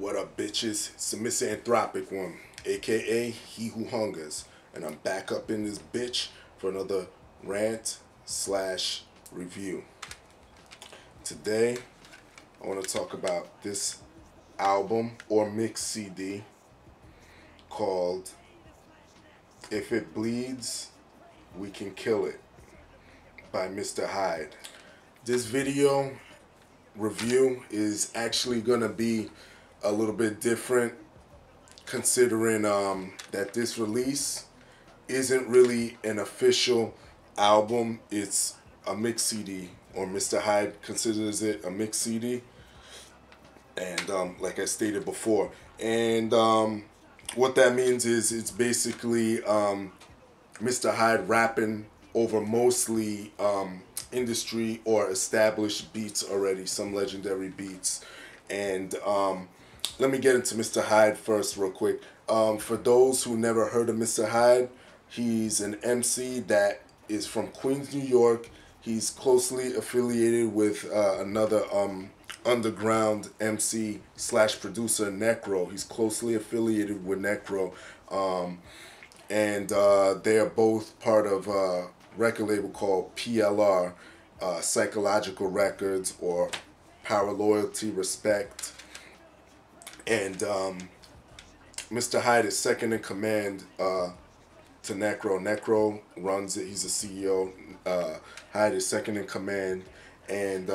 What up, bitches? It's the MisanthropikOne, aka He Who Hungers, and I'm back up in this bitch for another rant/review. Today, I want to talk about this album or mix CD called If It Bleeds, We Can Kill It by Mr. Hyde. This video review is actually gonna be a little bit different, considering that this release isn't really an official album. It's a mix CD, or Mr. Hyde considers it a mix CD, and like I stated before, and what that means is it's basically Mr. Hyde rapping over mostly industry or established beats already, some legendary beats. And let me get into Mr. Hyde first real quick. For those who never heard of Mr. Hyde, he's an MC that is from Queens, New York. He's closely affiliated with another underground MC / producer, Necro. He's closely affiliated with Necro. And they are both part of a record label called PLR, Psychological Records, or Power, Loyalty, Respect. And Mr. Hyde is second in command to Necro. Necro runs it. He's the CEO. Hyde is second in command. And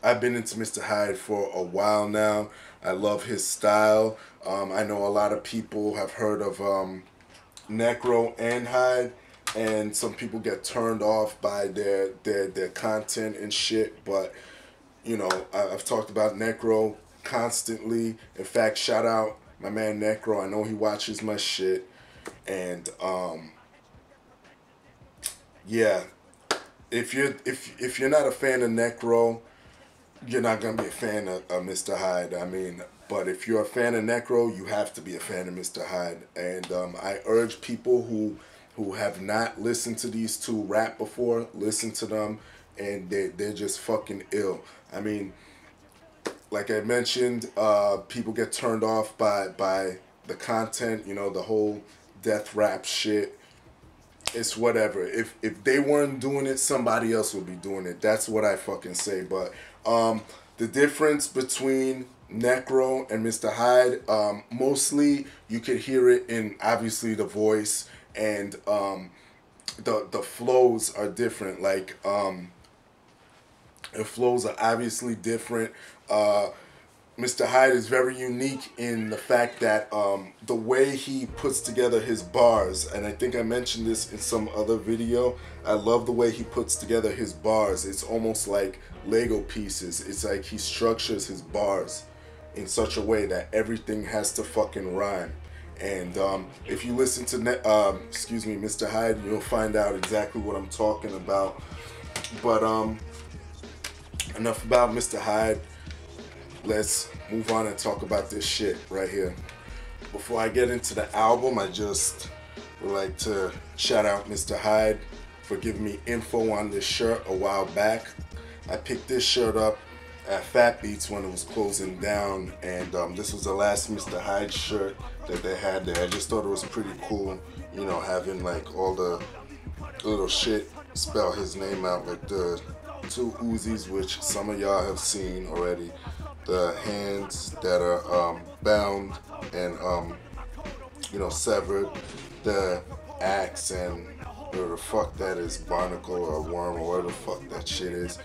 I've been into Mr. Hyde for a while now. I love his style. I know a lot of people have heard of Necro and Hyde, and some people get turned off by their content and shit. But you know, I've talked about Necro constantly. In fact, shout out my man Necro. I know he watches my shit, and yeah, if you're not a fan of Necro, you're not gonna be a fan of Mr. Hyde. I mean, but if you're a fan of Necro, you have to be a fan of Mr. Hyde. And I urge people who have not listened to these two rap before, listen to them, and they're just fucking ill. I mean, like I mentioned, people get turned off by the content, you know, the whole death rap shit. It's whatever. If they weren't doing it, somebody else would be doing it. That's what I fucking say. But the difference between Necro and Mr. Hyde, mostly you could hear it in obviously the voice, and the flows are different. Like the flows are obviously different. Mr. Hyde is very unique in the fact that the way he puts together his bars, and I think I mentioned this in some other video, I love the way he puts together his bars. It's almost like Lego pieces. It's like he structures his bars in such a way that everything has to fucking rhyme. And if you listen to Mr. Hyde, you'll find out exactly what I'm talking about. But enough about Mr. Hyde. Let's move on and talk about this shit right here. Before I get into the album, I just would like to shout out Mr. Hyde for giving me info on this shirt a while back. I picked this shirt up at Fat Beats when it was closing down, and this was the last Mr. Hyde shirt that they had there. I just thought it was pretty cool, you know, having like all the little shit spell his name out, like the two Uzis, which some of y'all have seen already. The hands that are bound and you know, severed, the axe, and whatever the fuck that is, barnacle or worm or whatever the fuck that shit is.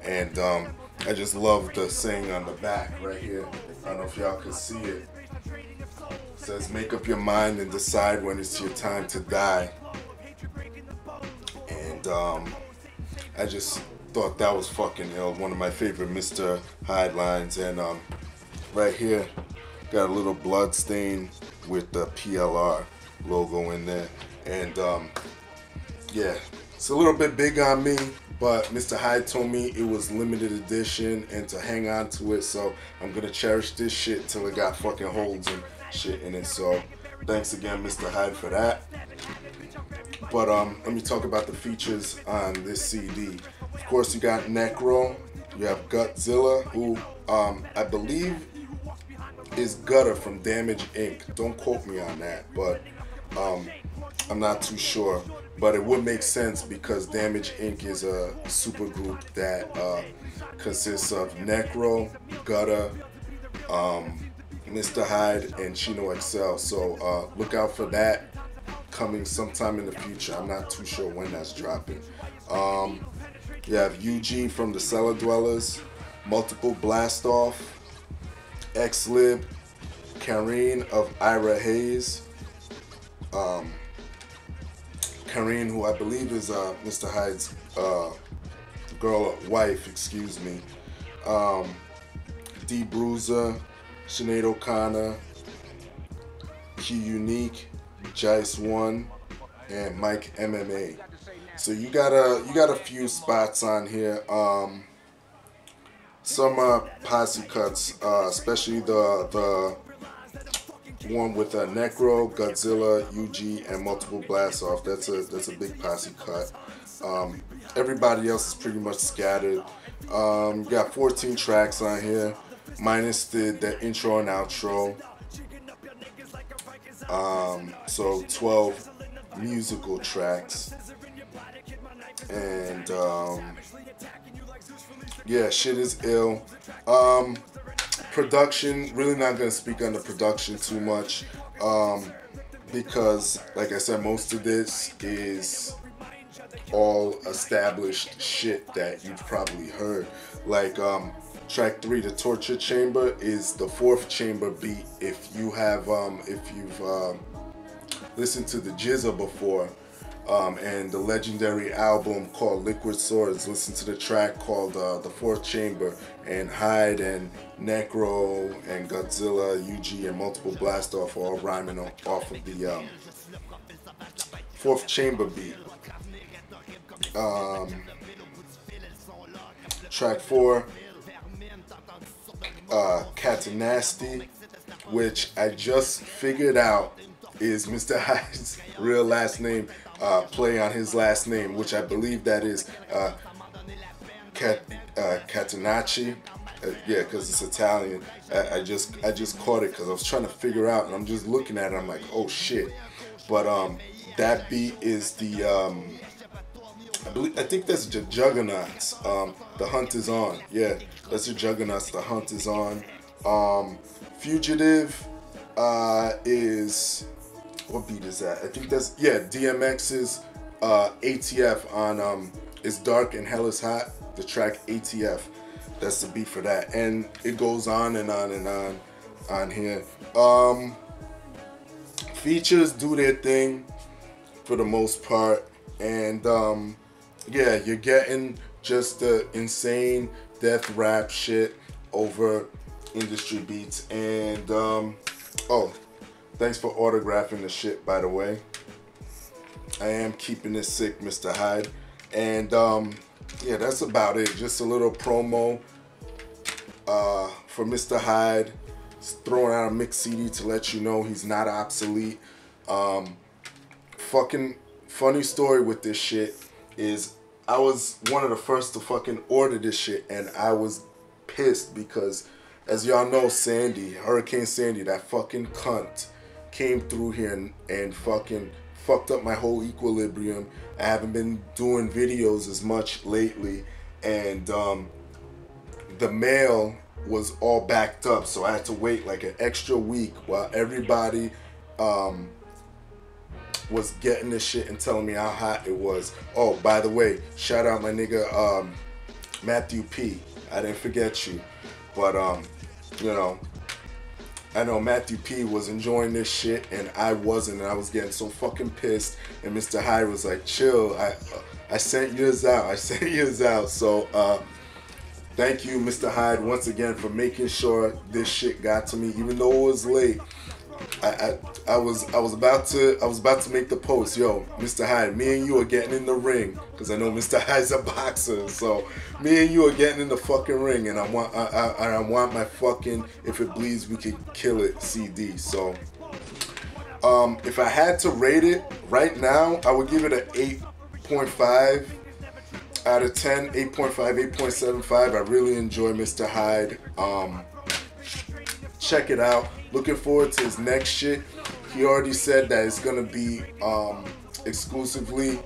And I just love the saying on the back right here. I don't know if y'all can see it. It says, "Make up your mind and decide when it's your time to die." And I just thought that was fucking ill. One of my favorite Mr. Hyde lines. And right here, got a little blood stain with the PLR logo in there. And yeah, it's a little bit big on me, but Mr. Hyde told me it was limited edition and to hang on to it, so I'm gonna cherish this shit till it got fucking holes and shit in it. So thanks again, Mr. Hyde, for that. But let me talk about the features on this CD. Of course, you got Necro, You have Godzilla, who I believe is Gutter from Damage Inc. Don't quote me on that, but I'm not too sure. But it would make sense because Damage Inc. is a super group that consists of Necro, Gutter, Mr. Hyde, and Chino XL. So look out for that coming sometime in the future. I'm not too sure when that's dropping. You have UG from the Cellar Dwellers, Multiple Blast Off, X-Lib, Kareen of Ira Hayes, Kareen, who I believe is Mr. Hyde's wife, excuse me, D Bruiser, Sinead O'Connor, Q Unique, Jice One, and Mike MMA. So you got a few spots on here. Some posse cuts, especially the one with Necro, Godzilla, UG, and Multiple Blast Off. That's a big posse cut. Everybody else is pretty much scattered. You got 14 tracks on here, minus the intro and outro. So 12 musical tracks. And yeah, shit is ill. Production, really not gonna speak on the production too much, because like I said, most of this is all established shit that you've probably heard. Like track 3, the Torture Chamber, is the 4th chamber beat. If you've listened to the Jizza before, and the legendary album called Liquid Swords, listen to the track called The 4th Chamber, and Hyde and Necro and Godzilla, UG, and Multiple Blast Off all rhyming off of the 4th Chamber beat. Track 4, Cat Nasty, which I just figured out is Mr. Hyde's real last name, play on his last name, which I believe that is Catenacci. Yeah, because it's Italian. I just caught it because I was trying to figure out, and I'm just looking at it. I'm like, oh shit. But that beat is the I think that's the Juggernauts. The Hunt is On. Yeah, that's the Juggernauts. The Hunt is On. Fugitive is, what beat is that? I think that's, yeah, DMX's ATF on It's Dark and Hell is Hot. The track ATF. That's the beat for that, and it goes on and on and on here. Features do their thing for the most part, and yeah, you're getting just the insane death rap shit over industry beats. And oh, thanks for autographing the shit, by the way. I am keeping it sick, Mr. Hyde. And yeah, that's about it. Just a little promo for Mr. Hyde. Just throwing out a mixed CD to let you know he's not obsolete. Fucking funny story with this shit is I was one of the first to fucking order this shit, and I was pissed because, as y'all know, Sandy, Hurricane Sandy, that fucking cunt, came through here and fucking fucked up my whole equilibrium. I haven't been doing videos as much lately, and the mail was all backed up, so I had to wait like an extra week while everybody was getting this shit and telling me how hot it was. Oh, by the way, shout out my nigga Matthew P. I didn't forget you, but you know, I know Matthew P was enjoying this shit and I wasn't, and I was getting so fucking pissed. And Mr. Hyde was like, chill, I sent yours out. I sent yours out. So thank you, Mr. Hyde, once again for making sure this shit got to me, even though it was late. I was about to make the post, yo, Mr. Hyde, me and you are getting in the ring, because I know Mr. Hyde's a boxer, so me and you are getting in the fucking ring, and I want my fucking If It Bleeds We Could Kill It CD. So if I had to rate it right now, I would give it an 8.5. Out of 10, 8.5, 8.75. I really enjoy Mr. Hyde. Check it out. Looking forward to his next shit. He already said that it's gonna be exclusively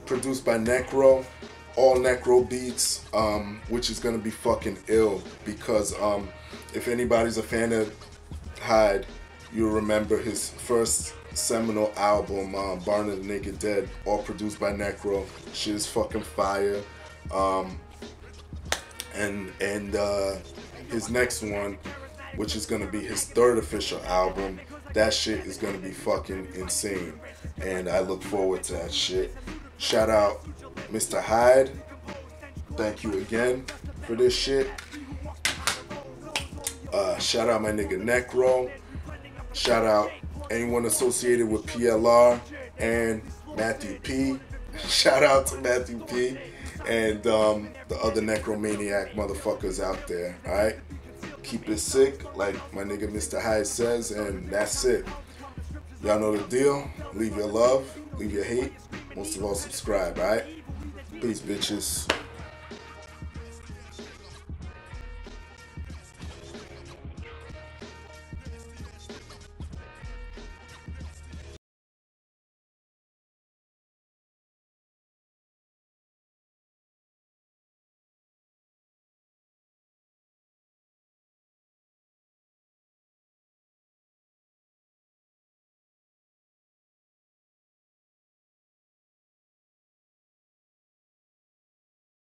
produced by Necro, all Necro beats, which is gonna be fucking ill because if anybody's a fan of Hyde, you'll remember his first seminal album, Barn of the Naked Dead, all produced by Necro. Shit is fucking fire. And his next one, which is gonna be his third official album, that shit is gonna be fucking insane. And I look forward to that shit. Shout out Mr. Hyde. Thank you again for this shit. Shout out my nigga Necro. Shout out anyone associated with PLR and Matthew P. Shout out to Matthew P. and the other necromaniac motherfuckers out there. Alright? Keep it sick, like my nigga Mr. Hyde says, and that's it. Y'all know the deal. Leave your love, leave your hate. Most of all, subscribe, alright? Peace, bitches.